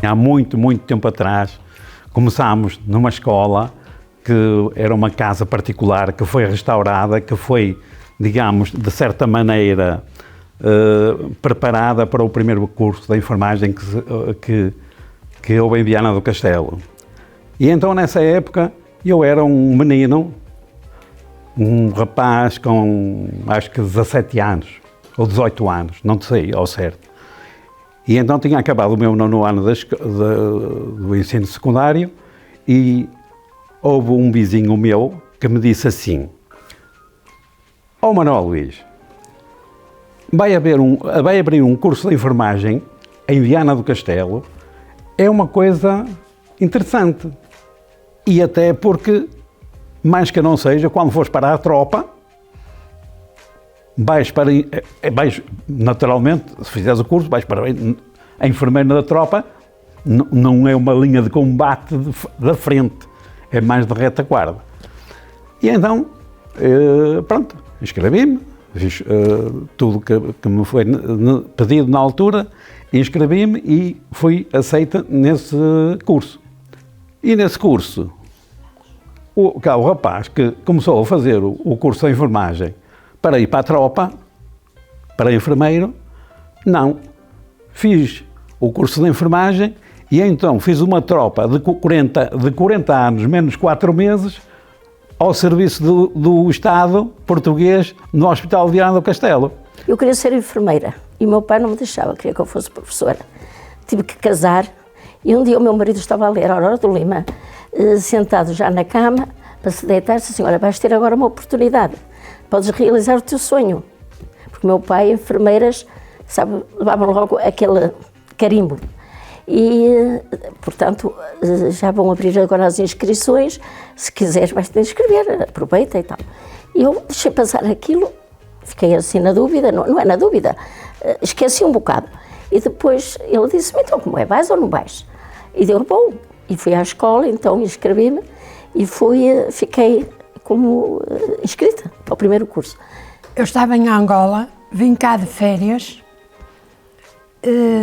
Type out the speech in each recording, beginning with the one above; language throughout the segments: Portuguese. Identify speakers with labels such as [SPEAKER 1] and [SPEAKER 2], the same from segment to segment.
[SPEAKER 1] Há muito, muito tempo atrás, começámos numa escola que era uma casa particular, que foi restaurada, que foi, digamos, de certa maneira, preparada para o primeiro curso da enfermagem que houve em Viana do Castelo. E então, nessa época, eu era um menino, um rapaz com, acho que 17 anos, ou 18 anos, não sei ao certo. E então tinha acabado o meu 9º ano do ensino secundário e houve um vizinho meu que me disse assim: "Ó Manuel Luís, vai abrir um curso de enfermagem em Viana do Castelo, é uma coisa interessante. E até porque, mais que não seja, quando fores para a tropa, naturalmente, se fizeres o curso, vais para a enfermeira da tropa, não é uma linha de combate da frente, é mais de retaguarda." E então, pronto, inscrevi-me, fiz tudo que me foi pedido na altura, inscrevi-me e fui aceita nesse curso. E nesse curso, o rapaz que começou a fazer o curso de enfermagem para ir para a tropa, para enfermeiro, não. Fiz o curso de enfermagem e então fiz uma tropa de 40 anos menos 4 meses ao serviço do Estado português no Hospital de Viana do Castelo.
[SPEAKER 2] Eu queria ser enfermeira e o meu pai não me deixava, queria que eu fosse professora. Tive que casar e um dia o meu marido estava a ler a Aurora do Lima, sentado já na cama, para se deitar, disse assim: "Olha, vais ter agora uma oportunidade, podes realizar o teu sonho." Porque o meu pai, enfermeiras, sabe, levavam logo aquele carimbo. E, portanto, já vão abrir agora as inscrições, se quiseres vais-te inscrever, aproveita e tal. E eu deixei passar aquilo, fiquei assim na dúvida, não é na dúvida, esqueci um bocado. E depois ele disse-me: "Então, como é, vais ou não vais?" E eu: "Bom." E fui à escola, então inscrevi-me e fiquei como inscrita ao primeiro curso.
[SPEAKER 3] Eu estava em Angola, vim cá de férias,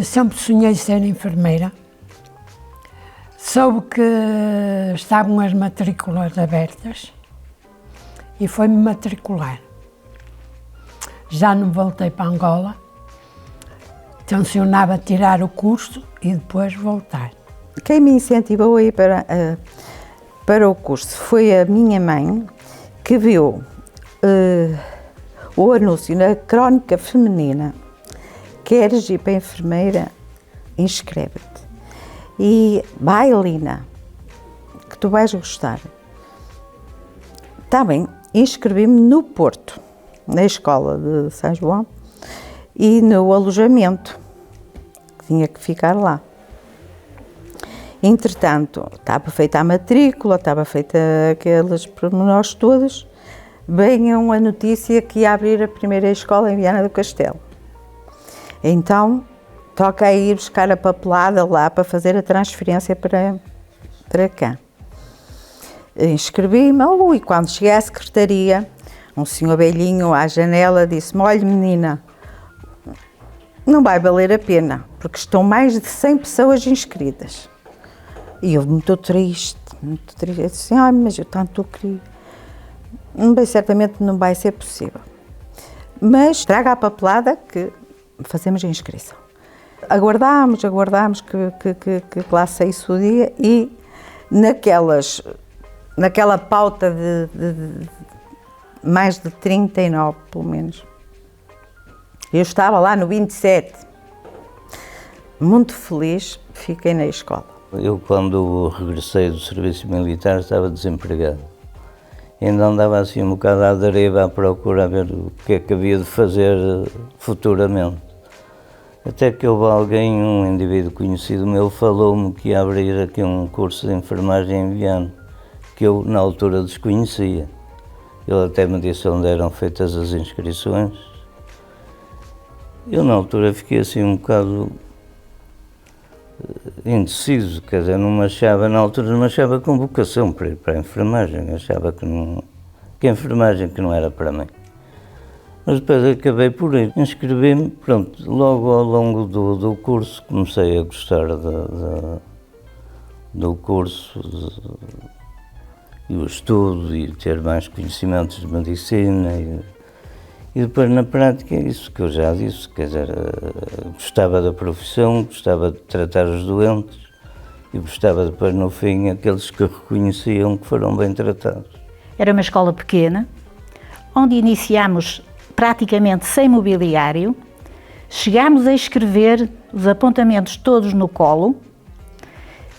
[SPEAKER 3] sempre sonhei ser enfermeira. Soube que estavam as matrículas abertas e foi-me matricular. Já não voltei para Angola, tencionava tirar o curso e depois voltar.
[SPEAKER 4] Quem me incentivou a ir para o curso foi a minha mãe, que viu o anúncio na Crónica Feminina: "Queres ir para a enfermeira? Inscreve-te. E vai, Lina, que tu vais gostar." Está bem, inscrevi-me no Porto, na escola de São João, e no alojamento, que tinha que ficar lá. Entretanto, estava feita a matrícula, estava feita aqueles pormenores todos, veio a notícia que ia abrir a primeira escola em Viana do Castelo. Então, toca a ir buscar a papelada lá para fazer a transferência para cá. Inscrevi-me, e quando cheguei à secretaria, um senhor velhinho à janela disse-me: "Olha, menina, não vai valer a pena, porque estão mais de 100 pessoas inscritas." E eu muito triste. Eu disse: "Ai, mas eu tanto queria. Bem, certamente não vai ser possível. Mas traga a papelada que fazemos a inscrição." Aguardámos que lá saísse o dia e naquela pauta de mais de 39, pelo menos. Eu estava lá no 27. Muito feliz, fiquei na escola.
[SPEAKER 5] Eu, quando regressei do serviço militar, estava desempregado. Ainda andava assim um bocado à deriva à procura a ver o que é que havia de fazer futuramente. Até que houve alguém, um indivíduo conhecido meu, falou-me que ia abrir aqui um curso de enfermagem em Viana, que eu na altura desconhecia. Ele até me disse onde eram feitas as inscrições. Eu na altura fiquei assim um bocado indeciso, quer dizer, na altura não achava com vocação para ir para a enfermagem, achava que a enfermagem que não era para mim. Mas depois acabei por ir. Inscrevi-me, pronto, logo ao longo do curso comecei a gostar do curso e o estudo e ter mais conhecimentos de medicina e depois na prática é isso que eu já disse, quer dizer, gostava da profissão, gostava de tratar os doentes e gostava depois no fim aqueles que reconheciam que foram bem tratados.
[SPEAKER 6] Era uma escola pequena, onde iniciámos praticamente sem mobiliário, chegámos a escrever os apontamentos todos no colo,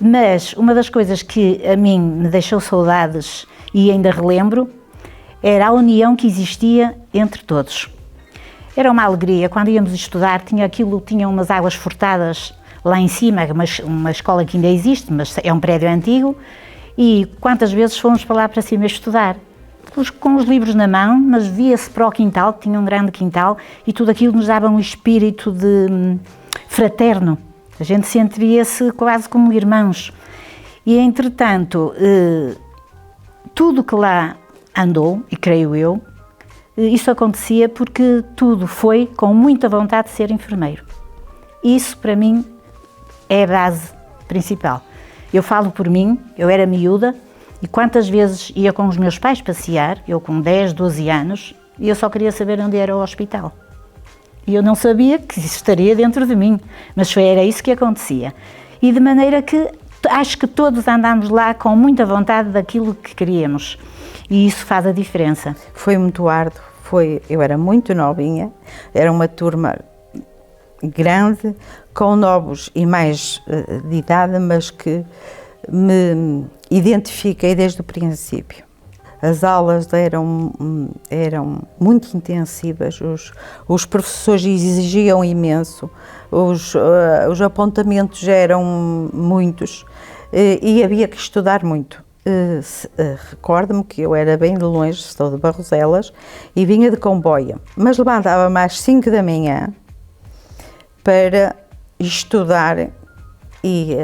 [SPEAKER 6] mas uma das coisas que a mim me deixou saudades e ainda relembro era a união que existia entre todos. Era uma alegria, quando íamos estudar, tinha umas águas furtadas lá em cima, uma escola que ainda existe, mas é um prédio antigo, e quantas vezes fomos para lá para cima estudar. Com os livros na mão, mas via-se para o quintal, que tinha um grande quintal, e tudo aquilo nos dava um espírito de fraterno. A gente sentia-se quase como irmãos. E, entretanto, tudo que lá andou, e creio eu, isso acontecia porque tudo foi com muita vontade de ser enfermeiro. Isso, para mim, é a base principal. Eu falo por mim, eu era miúda, e quantas vezes ia com os meus pais passear, eu com 10, 12 anos, e eu só queria saber onde era o hospital. E eu não sabia que isso estaria dentro de mim, mas era isso que acontecia. E de maneira que acho que todos andámos lá com muita vontade daquilo que queríamos. E isso faz a diferença.
[SPEAKER 4] Foi muito árduo, eu era muito novinha, era uma turma grande, com novos e mais de idade, mas que me identifiquei desde o princípio. As aulas eram muito intensivas, os professores exigiam imenso, os apontamentos eram muitos e havia que estudar muito. Recordo-me que eu era bem de longe, estou de Barroselas, e vinha de comboio, mas levantava-me às 5 da manhã para estudar e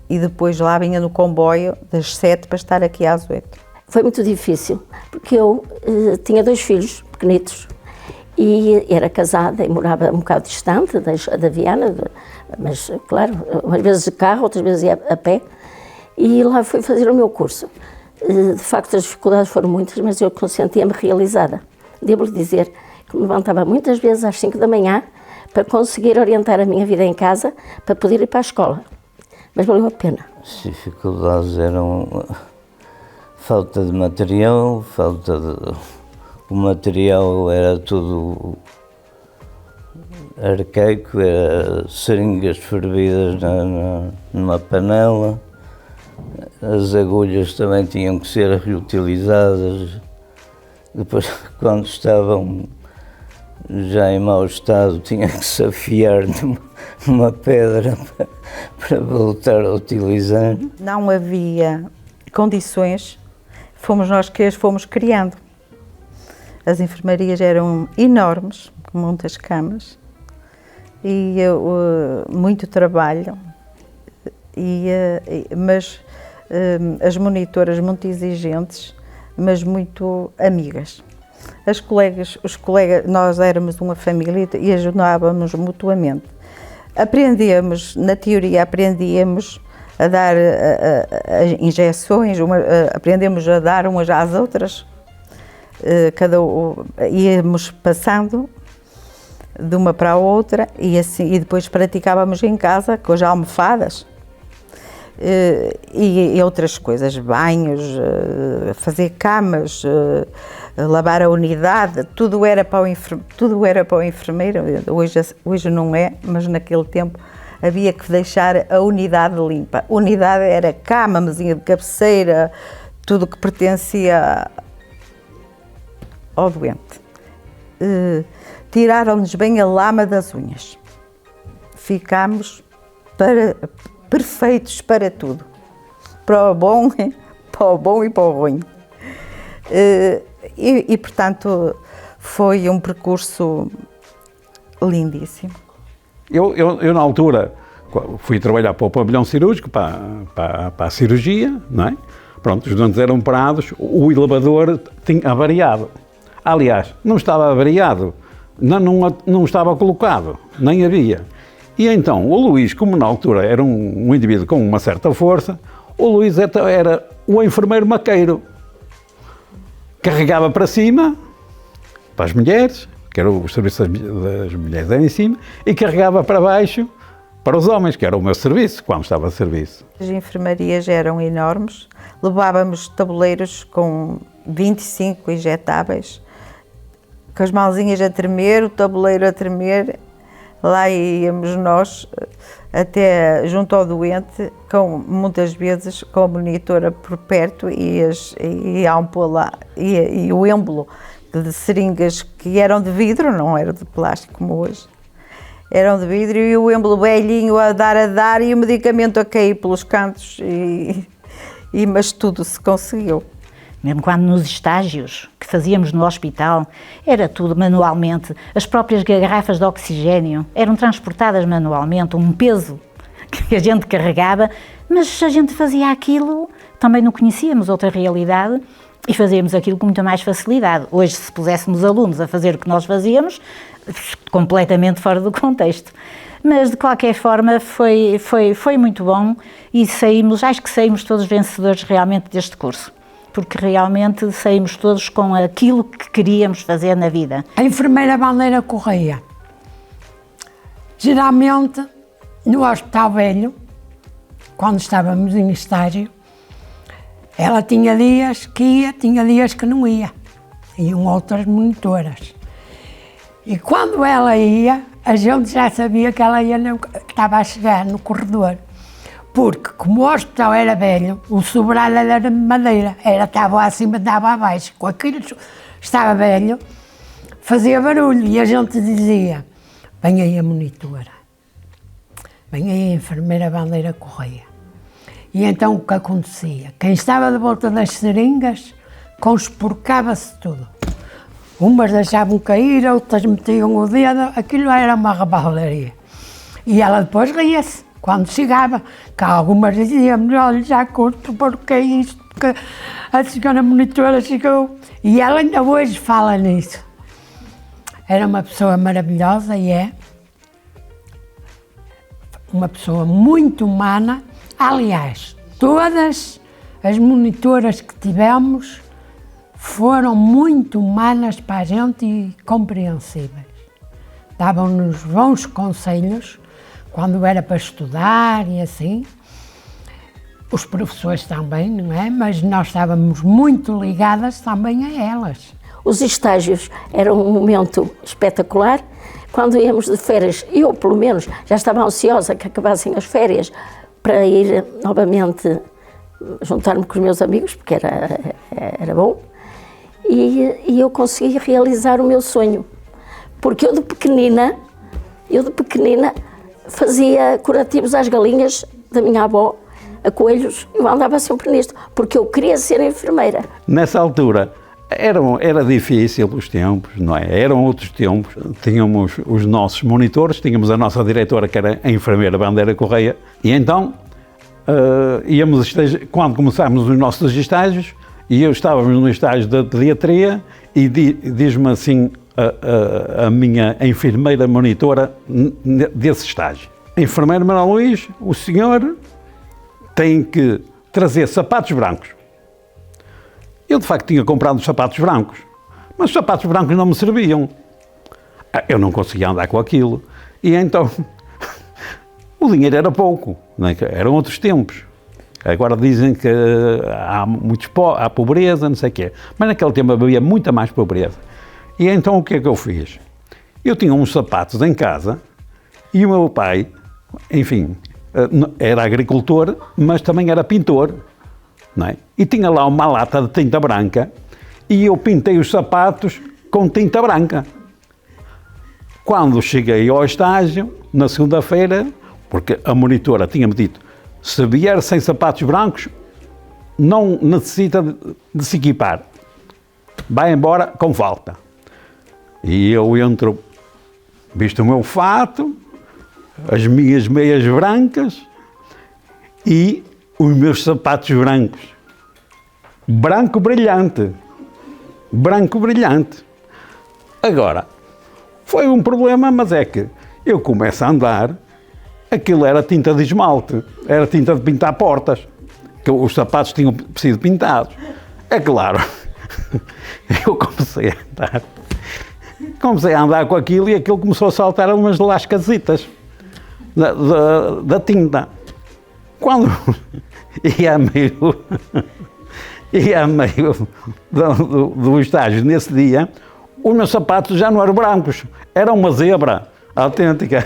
[SPEAKER 4] depois lá vinha no comboio das 7 para estar aqui às 8.
[SPEAKER 2] Foi muito difícil, porque eu tinha 2 filhos pequenitos e era casada e morava um bocado distante da Viana, mas, claro, umas vezes de carro, outras vezes ia a pé, e lá fui fazer o meu curso. De facto, as dificuldades foram muitas, mas eu sentia-me realizada. Devo-lhe dizer que me levantava muitas vezes às 5 da manhã para conseguir orientar a minha vida em casa, para poder ir para a escola. Mas valeu a pena.
[SPEAKER 5] As dificuldades eram falta de material, o material era tudo arcaico, era seringas fervidas numa panela, as agulhas também tinham que ser reutilizadas, depois quando estavam já em mau estado tinha que se afiar numa pedra para voltar a utilizar.
[SPEAKER 4] Não havia condições, fomos nós que as fomos criando. As enfermarias eram enormes, com muitas camas, e muito trabalho, mas as monitoras muito exigentes, mas muito amigas. Os colegas, nós éramos uma família e ajudávamos mutuamente. Aprendíamos, na teoria aprendíamos a dar injeções, aprendemos a dar umas às outras, íamos passando de uma para a outra e depois praticávamos em casa com as almofadas e outras coisas, banhos, fazer camas, lavar a unidade, tudo era para o enfermeiro. Hoje não é, mas naquele tempo havia que deixar a unidade limpa. A unidade era cama, mesinha de cabeceira, tudo que pertencia ao doente. Tiraram-nos bem a lama das unhas. Ficámos perfeitos para tudo. Para o bom e para o ruim. Portanto, foi um percurso lindíssimo.
[SPEAKER 1] Eu na altura, fui trabalhar para o pavilhão cirúrgico, para a cirurgia, não é? Pronto, os doentes eram parados, o elevador tinha avariado. Aliás, não estava avariado, não estava colocado, nem havia. E então, o Luís, como na altura era um indivíduo com uma certa força, o Luís era o enfermeiro maqueiro. Carregava para cima, para as mulheres, que era o serviço das mulheres era em cima, e carregava para baixo, para os homens, que era o meu serviço, quando estava a serviço.
[SPEAKER 4] As enfermarias eram enormes, levávamos tabuleiros com 25 injetáveis, com as mãozinhas a tremer, o tabuleiro a tremer, lá íamos nós até junto ao doente, muitas vezes com a monitora por perto e a ampola e o êmbolo de seringas que eram de vidro, não era de plástico como hoje. Eram de vidro e o êmbolo velhinho a dar e o medicamento a cair pelos cantos, mas tudo se conseguiu.
[SPEAKER 6] Mesmo quando nos estágios que fazíamos no hospital, era tudo manualmente. As próprias garrafas de oxigênio eram transportadas manualmente, um peso que a gente carregava, mas a gente fazia aquilo, também não conhecíamos outra realidade e fazíamos aquilo com muita mais facilidade. Hoje, se puséssemos alunos a fazer o que nós fazíamos, completamente fora do contexto. Mas, de qualquer forma, foi muito bom e acho que saímos todos vencedores realmente deste curso, porque realmente saímos todos com aquilo que queríamos fazer na vida.
[SPEAKER 3] A enfermeira Bandeira Correia, geralmente no Hospital Velho, quando estávamos em estágio, ela tinha dias que ia, tinha dias que não ia. Iam outras monitoras. E quando ela ia, a gente já sabia que ela que estava a chegar no corredor. Porque, como o hospital era velho, o sobralho era de madeira, estava acima, estava abaixo. Com aquilo estava velho, fazia barulho e a gente dizia: vem aí a monitora, vem aí a enfermeira Bandeira Correia. E então o que acontecia? Quem estava de volta das seringas, consporcava-se tudo. Umas deixavam cair, outras metiam o dedo, aquilo era uma rebaldaria. E ela depois ria-se. Quando chegava, que algumas diziam: olha, já curto, porque é isto, que a senhora monitora chegou. E ela ainda hoje fala nisso. Era uma pessoa maravilhosa e é uma pessoa muito humana. Aliás, todas as monitoras que tivemos foram muito humanas para a gente e compreensíveis. Davam-nos bons conselhos quando era para estudar e assim. Os professores também, não é? Mas nós estávamos muito ligadas também a elas.
[SPEAKER 2] Os estágios eram um momento espetacular. Quando íamos de férias, eu pelo menos já estava ansiosa que acabassem as férias para ir novamente juntar-me com os meus amigos, porque era bom. E eu consegui realizar o meu sonho. Porque eu de pequenina fazia curativos às galinhas da minha avó, a coelhos, eu andava sempre nisto, porque eu queria ser enfermeira.
[SPEAKER 1] Nessa altura era difícil os tempos, não é? Eram outros tempos. Tínhamos os nossos monitores, tínhamos a nossa diretora, que era a enfermeira Bandeira Correia, e então quando começámos os nossos estágios, e eu estávamos no estágio da pediatria, e diz-me assim a minha enfermeira monitora desse estágio: enfermeiro Manuel Luís, o senhor tem que trazer sapatos brancos. Eu, de facto, tinha comprado os sapatos brancos, mas os sapatos brancos não me serviam. Eu não conseguia andar com aquilo. E então, o dinheiro era pouco, não é? Eram outros tempos. Agora dizem que há pobreza, não sei o quê. Mas naquele tempo havia muita mais pobreza. E então o que é que eu fiz? Eu tinha uns sapatos em casa e o meu pai, enfim, era agricultor, mas também era pintor, não é? E tinha lá uma lata de tinta branca e eu pintei os sapatos com tinta branca. Quando cheguei ao estágio, na segunda-feira, porque a monitora tinha-me dito: se vier sem sapatos brancos, não necessita de se equipar, vai embora com falta. E eu entro, visto o meu fato, as minhas meias brancas e os meus sapatos brancos. Branco brilhante. Branco brilhante. Agora, Foi um problema, mas é que eu começo a andar, aquilo era tinta de esmalte, era tinta de pintar portas, que os sapatos tinham sido pintados. É claro, eu comecei a andar com aquilo e aquilo começou a saltar umas lascasitas da tinta. Quando ia a meio do estágio nesse dia, os meus sapatos já não eram brancos, era uma zebra autêntica.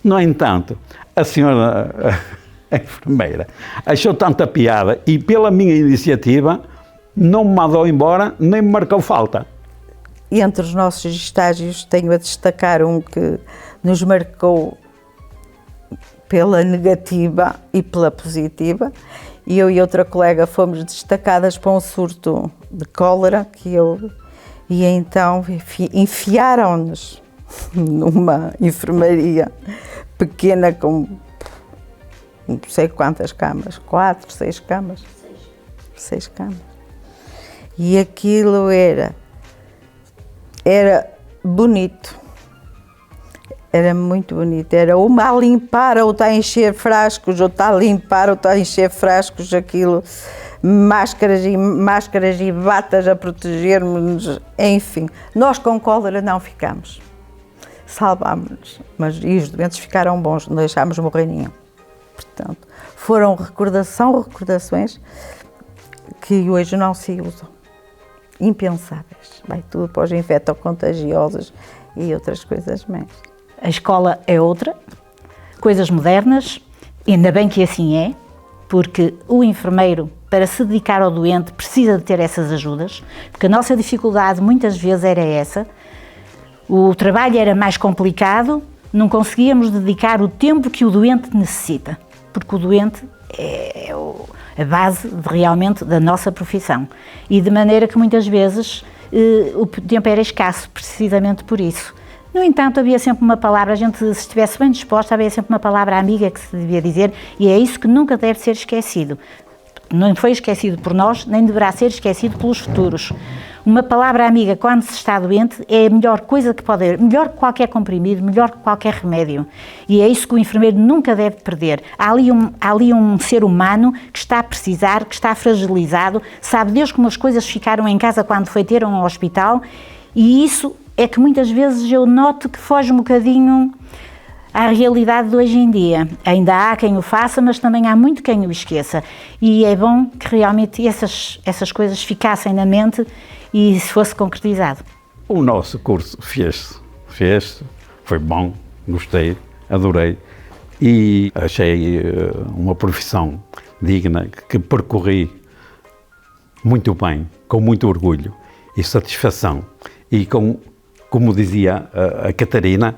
[SPEAKER 1] No entanto, a senhora a enfermeira achou tanta piada e, pela minha iniciativa, não me mandou embora nem me marcou falta.
[SPEAKER 4] E entre os nossos estágios tenho a destacar um que nos marcou pela negativa e pela positiva. E eu e outra colega fomos destacadas para um surto de cólera e então enfiaram-nos numa enfermaria pequena com não sei quantas camas, 4, 6 camas. 6 camas. E aquilo era bonito. Era muito bonito. Era uma a limpar, outra a encher frascos, outra a limpar, outra a encher frascos, aquilo, máscaras e batas a protegermos-nos, enfim. Nós com cólera não ficamos. Salvámos-nos, e os doentes ficaram bons, não deixámos morrer nenhum. Portanto, foram recordações que hoje não se usam. Impensáveis. Vai tudo para os infectocontagiosos e outras coisas mais.
[SPEAKER 6] A escola é outra, coisas modernas, ainda bem que assim é, porque o enfermeiro, para se dedicar ao doente, precisa de ter essas ajudas, porque a nossa dificuldade muitas vezes era essa. O trabalho era mais complicado, não conseguíamos dedicar o tempo que o doente necessita, porque o doente é a base realmente da nossa profissão. E de maneira que muitas vezes o tempo era escasso, precisamente por isso. No entanto, havia sempre uma palavra, a gente, se estivesse bem disposta, havia sempre uma palavra amiga que se devia dizer, e é isso que nunca deve ser esquecido. Não foi esquecido por nós, nem deverá ser esquecido pelos futuros. Uma palavra amiga, quando se está doente, é a melhor coisa que pode haver, melhor que qualquer comprimido, melhor que qualquer remédio. E é isso que o enfermeiro nunca deve perder. Há ali um ser humano que está a precisar, que está fragilizado, sabe Deus como as coisas ficaram em casa quando foi ter um hospital, e isso é que muitas vezes eu noto que foge um bocadinho à realidade de hoje em dia. Ainda há quem o faça, mas também há muito quem o esqueça. E é bom que realmente essas coisas ficassem na mente e se fosse concretizado.
[SPEAKER 1] O nosso curso fez-se, foi bom, gostei, adorei e achei uma profissão digna que percorri muito bem, com muito orgulho e satisfação e como dizia a Catarina,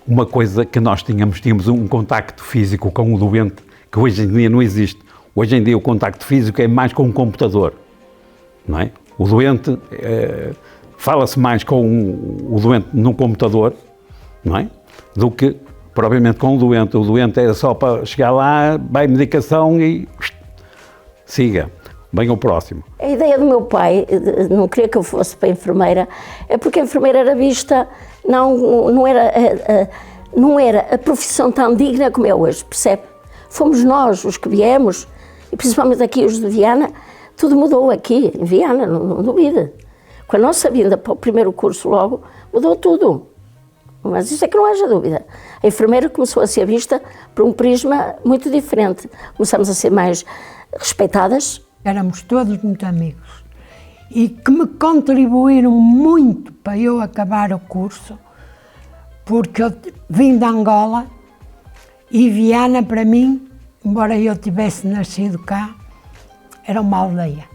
[SPEAKER 1] uma coisa que nós tínhamos um contacto físico com o doente que hoje em dia não existe. Hoje em dia o contacto físico é mais com um computador, não é? O doente, fala-se mais com o doente num computador, não é? Do que propriamente com o doente. O doente é só para chegar lá, vai medicação e siga. Bem ao próximo.
[SPEAKER 2] A ideia do meu pai, não queria que eu fosse para a enfermeira, é porque a enfermeira era vista, não era a profissão tão digna como é hoje, percebe? Fomos nós os que viemos, e principalmente aqui os de Viana, tudo mudou aqui, em Viana, não duvida. Com a nossa vinda para o primeiro curso logo, mudou tudo. Mas isso é que não haja dúvida. A enfermeira começou a ser vista por um prisma muito diferente. Começamos a ser mais respeitadas.
[SPEAKER 3] Éramos todos muito amigos e que me contribuíram muito para eu acabar o curso, porque eu vim de Angola e Viana para mim, embora eu tivesse nascido cá, era uma aldeia.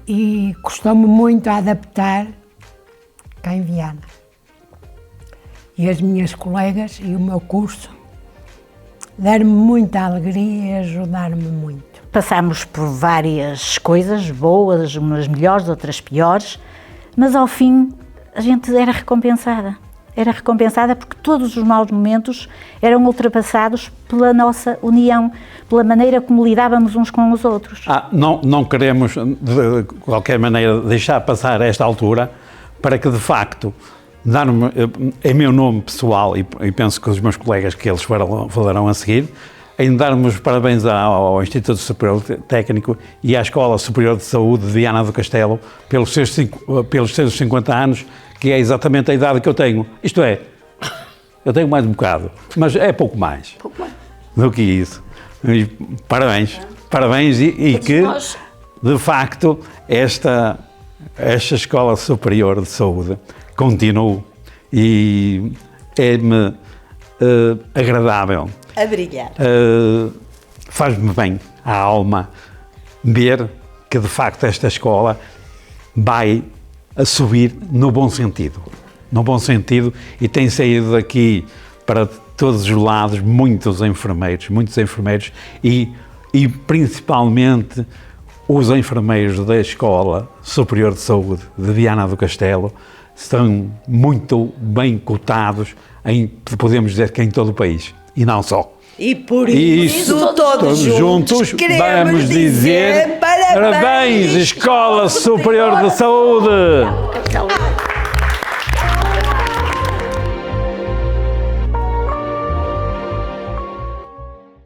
[SPEAKER 3] E custou-me muito a adaptar cá em Viana. E as minhas colegas e o meu curso deram-me muita alegria e ajudaram-me muito.
[SPEAKER 6] Passámos por várias coisas boas, umas melhores, outras piores, mas ao fim a gente era recompensada. era recompensada porque todos os maus momentos eram ultrapassados pela nossa união, pela maneira como lidávamos uns com os outros.
[SPEAKER 1] Não queremos, de qualquer maneira, deixar passar esta altura para que, de facto, em meu nome pessoal, e penso que os meus colegas que eles falarão a seguir, em darmos parabéns ao Instituto Superior Técnico e à Escola Superior de Saúde de Viana do Castelo pelos seus 50 anos, que é exatamente a idade que eu tenho. Isto é, eu tenho mais um bocado, mas é pouco mais do que isso. E parabéns e que, de facto, esta Escola Superior de Saúde continue e é-me agradável.
[SPEAKER 4] A brilhar.
[SPEAKER 1] Faz-me bem à alma ver que, de facto, esta escola vai a subir no bom sentido, e tem saído daqui para todos os lados muitos enfermeiros e principalmente os enfermeiros da Escola Superior de Saúde de Viana do Castelo estão muito bem cotados podemos dizer que em todo o país, e não só.
[SPEAKER 4] E por isso todos juntos
[SPEAKER 1] vamos dizer parabéns, Escola Superior de Saúde!